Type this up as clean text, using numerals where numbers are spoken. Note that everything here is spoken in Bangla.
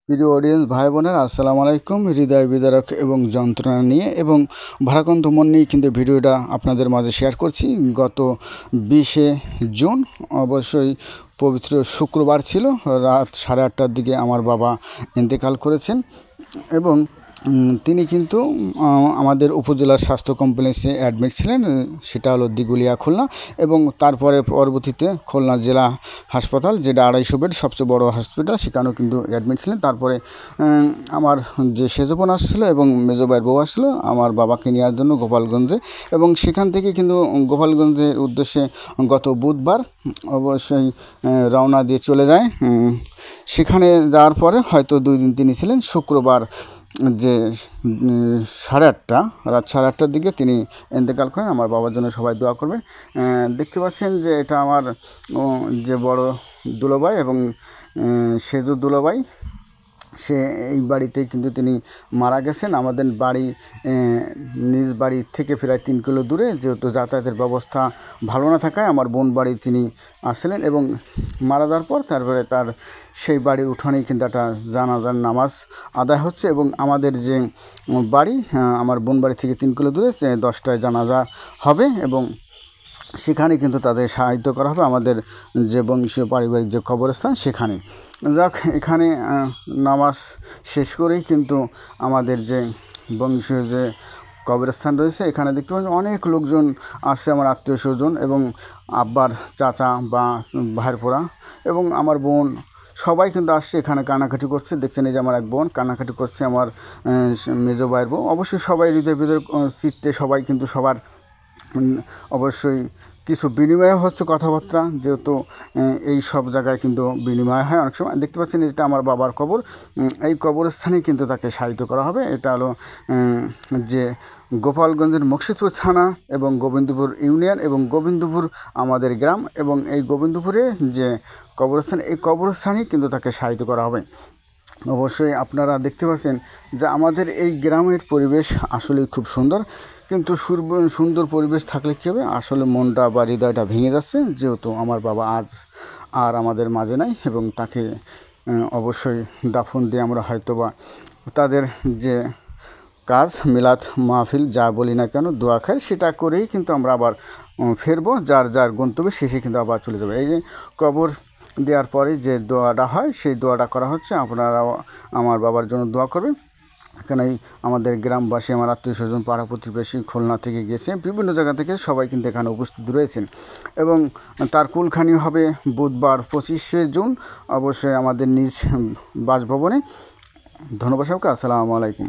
প্রিয় অডিয়েন্স ভাই বোনেরা, আসসালামু আলাইকুম। হৃদয় বিদারক এবং যন্ত্রণা নিয়ে এবং ভারাক্রান্ত মন নিয়ে কিন্তু ভিডিওটা আপনাদের মাঝে শেয়ার করছি। গত 20শে জুন অবশ্যই পবিত্র শুক্রবার ছিল, রাত 8:30টার দিকে আমার বাবা ইন্তেকাল করেছেন এবং তিনি কিন্তু আমাদের উপজেলার স্বাস্থ্য কমপ্লেক্সে অ্যাডমিট ছিলেন, সেটা হলো দিগুলিয়া খুলনা, এবং তারপরে পরবর্তীতে খুলনা জেলা হাসপাতাল, যেটা 250 বেড সবচেয়ে বড় হসপিটাল, সেখানেও কিন্তু অ্যাডমিট ছিলেন। তারপরে আমার যে সেজো বোন আসছিলো এবং মেজো ভাইয়ের বউ আসছিলো আমার বাবাকে নেওয়ার জন্য গোপালগঞ্জে, এবং সেখান থেকে কিন্তু গোপালগঞ্জের উদ্দেশ্যে গত বুধবার অবশ্যই রওনা দিয়ে চলে যায়। সেখানে যাওয়ার পরে হয়তো 2 দিন তিনি ছিলেন। শুক্রবার যে রাত 8:30টার দিকে তিনি ইন্তেকাল করেন। আমার বাবার জন্য সবাই দোয়া করবেন। দেখতে পাচ্ছেন যে এটা আমার যে বড় দুলাভাই এবং সেজো দুলাভাই, সে এই বাড়িতেই কিন্তু তিনি মারা গেছেন। আমাদের বাড়ি নিজ বাড়ি থেকে প্রায় 3 কিলো দূরে, যেহেতু যাতায়াতের ব্যবস্থা ভালো না থাকায় আমার বোন বাড়ি তিনি আসলেন, এবং মারা যাওয়ার পর তারপরে তার সেই বাড়ির উঠানেই কিন্তু একটা জানাজার নামাজ আদায় হচ্ছে, এবং আমাদের যে বাড়ি আমার বোন বাড়ি থেকে 3 কিলো দূরে 10টায় জানাজা হবে, এবং সেখানে কিন্তু তাদের সাহায্য করা হবে আমাদের যে বংশীয় পারিবারিক যে কবরস্থান সেখানে। যাক, এখানে নামাজ শেষ করেই কিন্তু আমাদের যে বংশীয় যে কবরস্থান রয়েছে, এখানে দেখতে পাচ্ছি অনেক লোকজন আসছে, আমার আত্মীয় স্বজন এবং আব্বার চাচা বা ভাইয়ের পোড়া এবং আমার বোন সবাই কিন্তু আসছে, এখানে কান্নাকাটি করছে। দেখছেন এই যে আমার এক বোন কান্নাকাটি করছে, আমার মেজো ভাইয়ের বউ। অবশ্যই সবাই হৃদয় চিত্তে সবাই কিন্তু সবার অবশ্যই কিছু বিনিময় হচ্ছে কথাবার্তা, যেহেতু এই সব জায়গায় কিন্তু বিনিময় হয় অনেক সময়। দেখতে পাচ্ছেন এটা আমার বাবার কবর, এই কবরস্থানেই কিন্তু তাকে সাহিত্য করা হবে। এটা হলো যে গোপালগঞ্জের মুর্শিদপুর থানা এবং গোবিন্দপুর ইউনিয়ন এবং গোবিন্দপুর আমাদের গ্রাম, এবং এই গোবিন্দপুরে যে কবরস্থান, এই কবরস্থানেই কিন্তু তাকে সাহিত্য করা হবে। অবশ্যই আপনারা দেখতে পাচ্ছেন যে আমাদের এই গ্রামের পরিবেশ আসলেই খুব সুন্দর, কিন্তু সুন্দর পরিবেশ থাকলে কী হবে, আসলে মনটা বা হৃদয়টা ভেঙে যাচ্ছে, যেহেতু আমার বাবা আজ আর আমাদের মাঝে নাই, এবং তাকে অবশ্যই দাফন দিয়ে আমরা হয়তোবা তাদের যে কাজ মিলাদ মাহফিল যা বলি না কেন দোয়া খাই, সেটা করেই কিন্তু আমরা আবার ফিরবো যার যার গন্তব্যে, শেষে কিন্তু আবার চলে যাবে। এই যে কবর দেওয়ার পরে যে দোয়াটা হয়, সেই দোয়াটা করা হচ্ছে। আপনারাও আমার বাবার জন্য দোয়া করবেন। এখানে আমাদের গ্রামবাসী, আমার আত্মীয় স্বজন, পাড়া প্রতিবেশী খুলনা থেকে গেছে, বিভিন্ন জায়গা থেকে সবাই কিন্তু এখানে উপস্থিত রয়েছেন, এবং তার কুলখানি হবে বুধবার 25শে জুন অবশ্যই আমাদের নিজ বাসভবনে। ধন্যবাদ সবকে। আসসালামু আলাইকুম।